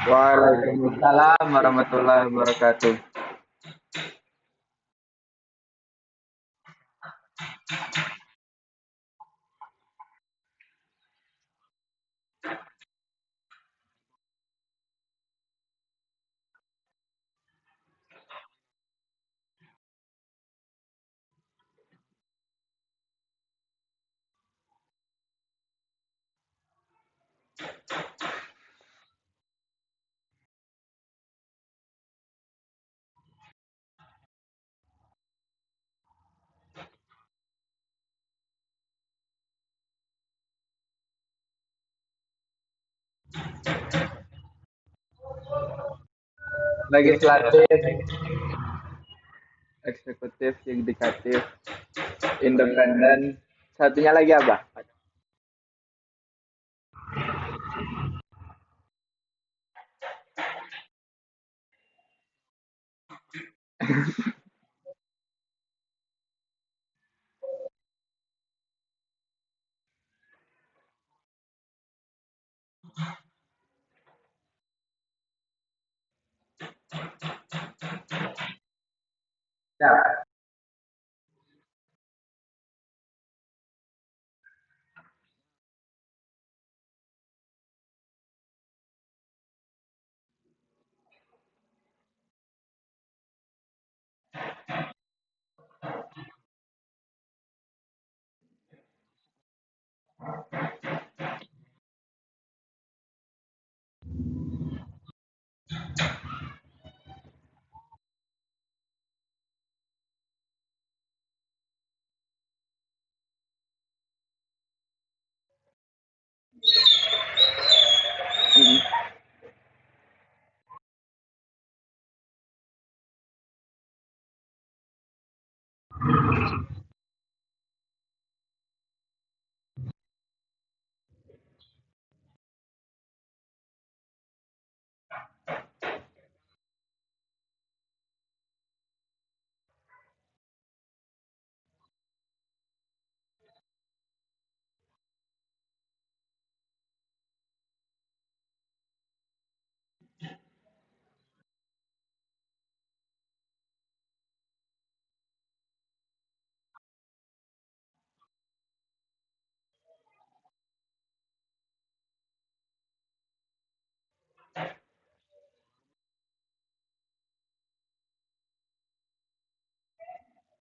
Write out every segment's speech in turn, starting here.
Waalaikumsalam warahmatullahi wabarakatuh. Legislatif, eksekutif, yudikatif, independen. Satunya lagi apa? Ya,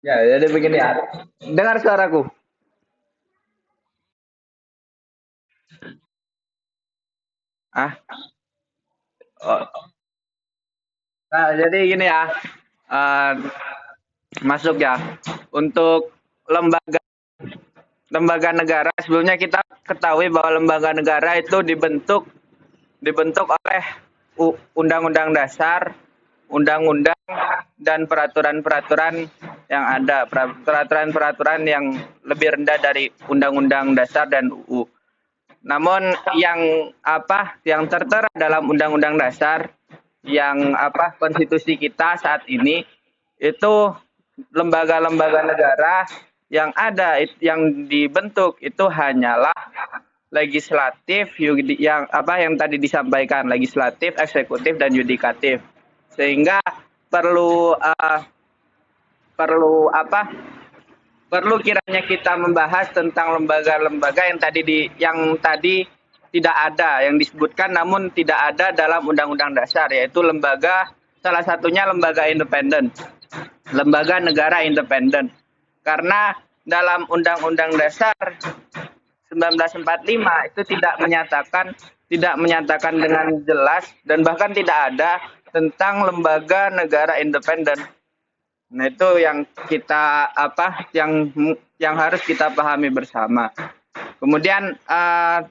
ya, jadi begini ya. Dengar suaraku. Ah, oh. Nah, jadi gini ya. eh, Masuk ya. Untuk lembaga lembaga negara, sebelumnya kita ketahui bahwa lembaga negara itu dibentuk oleh undang-undang dasar, undang-undang, dan peraturan-peraturan yang ada, peraturan-peraturan yang lebih rendah dari undang-undang dasar dan UU. Namun yang tertera dalam undang-undang dasar, yang konstitusi kita saat ini, itu lembaga-lembaga negara yang ada, yang dibentuk itu hanyalah legislatif, yang tadi disampaikan, legislatif, eksekutif, dan yudikatif. Sehingga perlu uh, perlu apa perlu kiranya kita membahas tentang lembaga-lembaga yang tadi tidak ada, yang disebutkan namun tidak ada dalam undang-undang dasar, yaitu salah satunya lembaga independen, lembaga negara independen. Karena dalam undang-undang dasar 1945 itu tidak menyatakan dengan jelas, dan bahkan tidak ada tentang lembaga negara independen. Nah, itu yang yang harus kita pahami bersama. Kemudian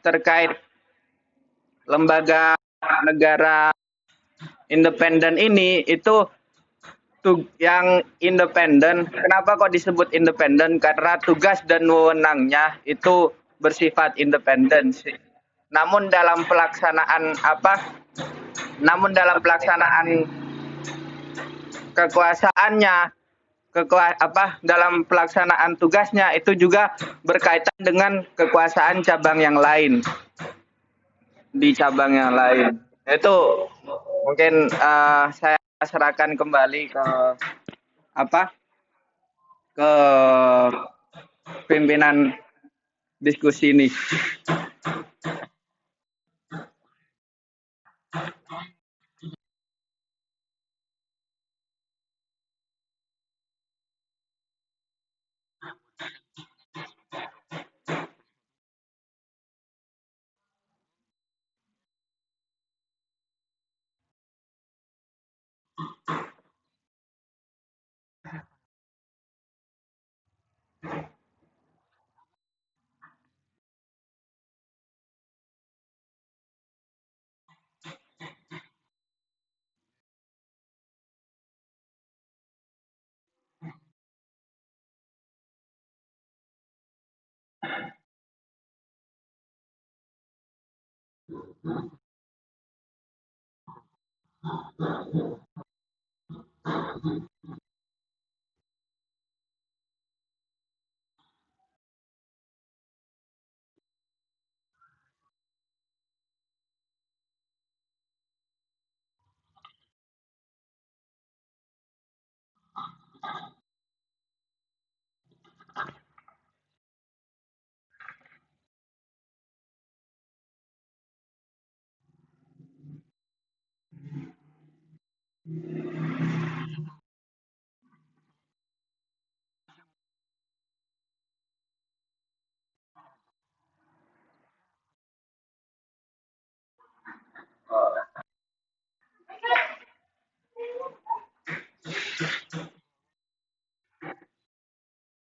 terkait lembaga negara independen ini, itu yang independen. Kenapa kok disebut independen? Karena tugas dan wewenangnya itu bersifat independen. Namun dalam pelaksanaan kekuasaannya, dalam pelaksanaan tugasnya itu juga berkaitan dengan kekuasaan cabang yang lain, di cabang yang lain. Itu Mungkin saya serahkan kembali ke apa ke pimpinan diskusi ini.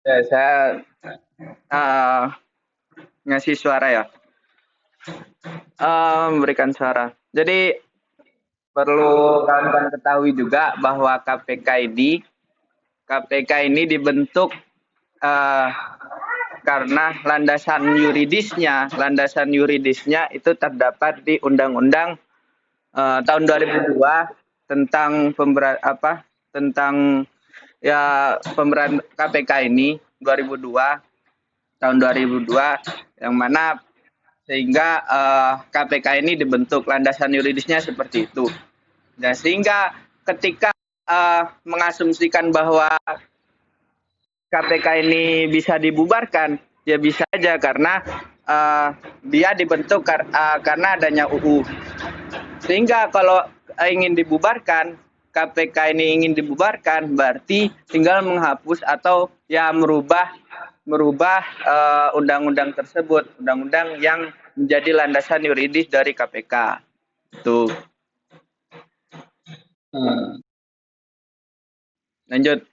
Ya, saya uh, ngasih suara ya, memberikan suara. Jadi perlu kawan-kawan ketahui juga bahwa KPK ini dibentuk uh, karena landasan yuridisnya itu terdapat di Undang-Undang tahun 2002 tentang tentang ya pemberan KPK ini 2002 tahun 2002 yang mana sehingga KPK ini dibentuk landasan yuridisnya seperti itu. Nah, sehingga ketika mengasumsikan bahwa KPK ini bisa dibubarkan, ya bisa aja karena dia dibentuk karena adanya UU. Sehingga kalau ingin dibubarkan, KPK ini ingin dibubarkan, berarti tinggal menghapus atau ya merubah undang-undang tersebut, undang-undang yang menjadi landasan yuridis dari KPK. Tuh. Lanjut.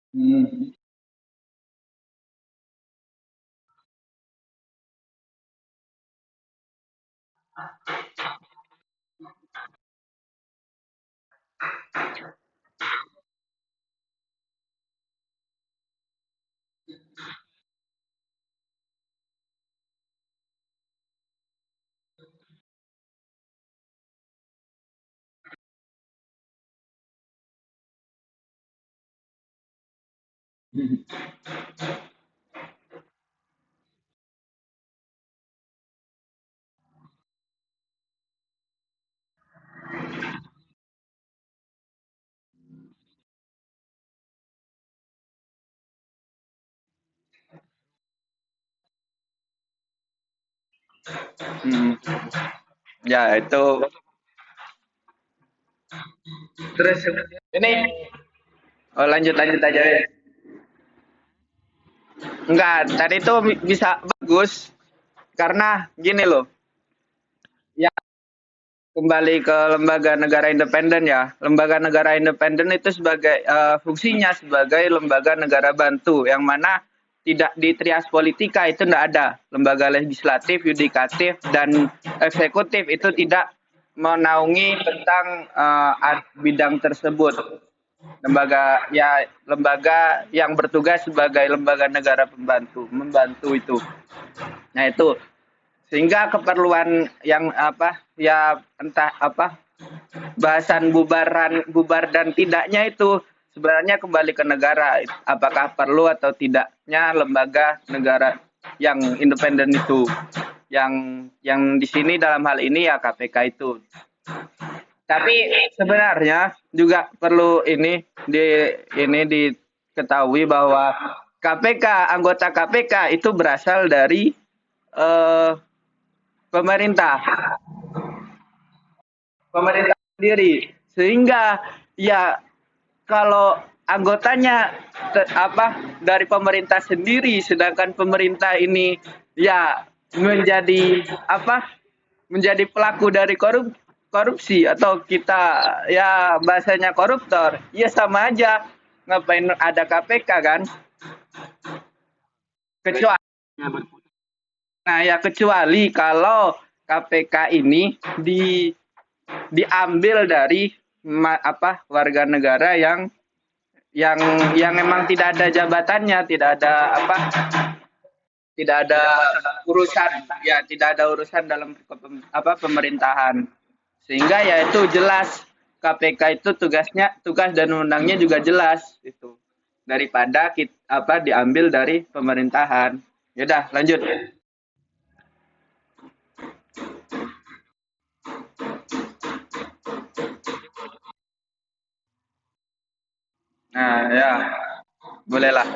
Hmm. Hmm. Ya itu. Terus ini lanjut lanjut aja ya. Enggak, tadi itu bisa bagus karena gini loh. Ya, kembali ke lembaga negara independen ya. Lembaga negara independen itu sebagai fungsinya sebagai lembaga negara bantu yang mana tidak di trias politika itu tidak ada. Lembaga legislatif, yudikatif dan eksekutif itu tidak menaungi tentang bidang tersebut. Lembaga yang bertugas sebagai lembaga negara pembantu, membantu itu. Nah, itu sehingga keperluan yang apa ya entah apa bahasan bubar dan tidaknya itu sebenarnya kembali ke negara, apakah perlu atau tidaknya lembaga negara yang independen itu, yang di sini dalam hal ini ya KPK itu. Tapi sebenarnya juga perlu ini diketahui bahwa KPK, anggota KPK itu berasal dari eh, pemerintah, pemerintah sendiri. Sehingga ya kalau anggotanya dari pemerintah sendiri, sedangkan pemerintah ini ya menjadi menjadi pelaku dari korupsi atau kita ya bahasanya koruptor, ya sama aja, ngapain ada KPK kan, kecuali kecuali kalau KPK ini diambil dari warga negara yang yang memang tidak ada jabatannya, tidak ada urusan, ya tidak ada urusan dalam pemerintahan, sehingga ya itu jelas KPK itu tugas dan undangnya juga jelas itu, daripada diambil dari pemerintahan. Yaudah lanjut. Nah ya, bolehlah.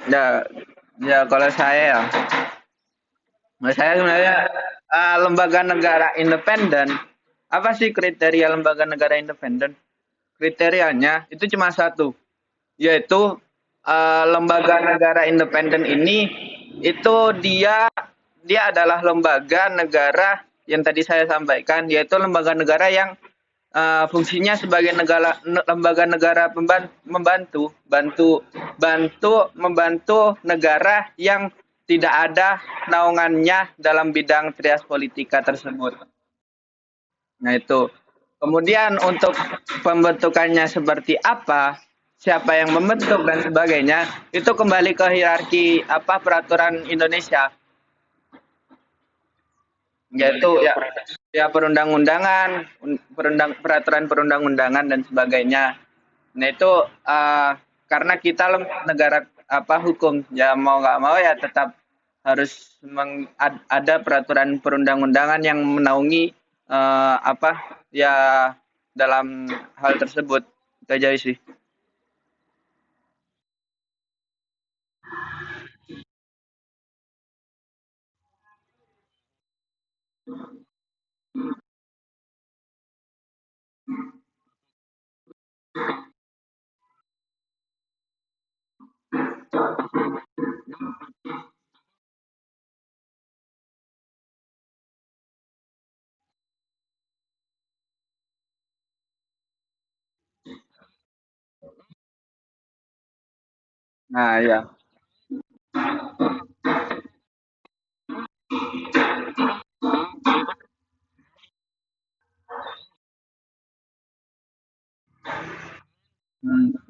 Ya, ya kalau saya ya, menurut saya sebenarnya lembaga negara independen, apa sih kriteria lembaga negara independen? Kriterianya itu cuma satu, yaitu lembaga negara independen ini itu dia adalah lembaga negara yang tadi saya sampaikan, yaitu lembaga negara yang fungsinya sebagai lembaga negara membantu negara yang tidak ada naungannya dalam bidang trias politika tersebut. Nah itu. Kemudian untuk pembentukannya seperti apa, siapa yang membentuk dan sebagainya, itu kembali ke hierarki peraturan Indonesia, yaitu ya perundang-undangan, peraturan perundang-undangan dan sebagainya. Nah itu karena kita negara hukum, ya mau nggak mau ya tetap harus ada peraturan perundang-undangan yang menaungi ya dalam hal tersebut. Itu aja sih. Nah ya. Hmm.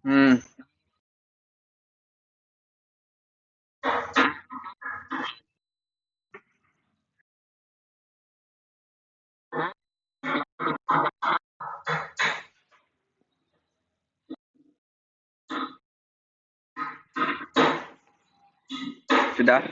Hmm, sudah.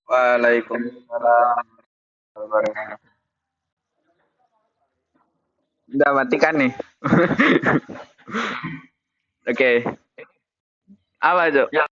Waalaikumsalam. Udah matikan nih. Oke. Apa tuh?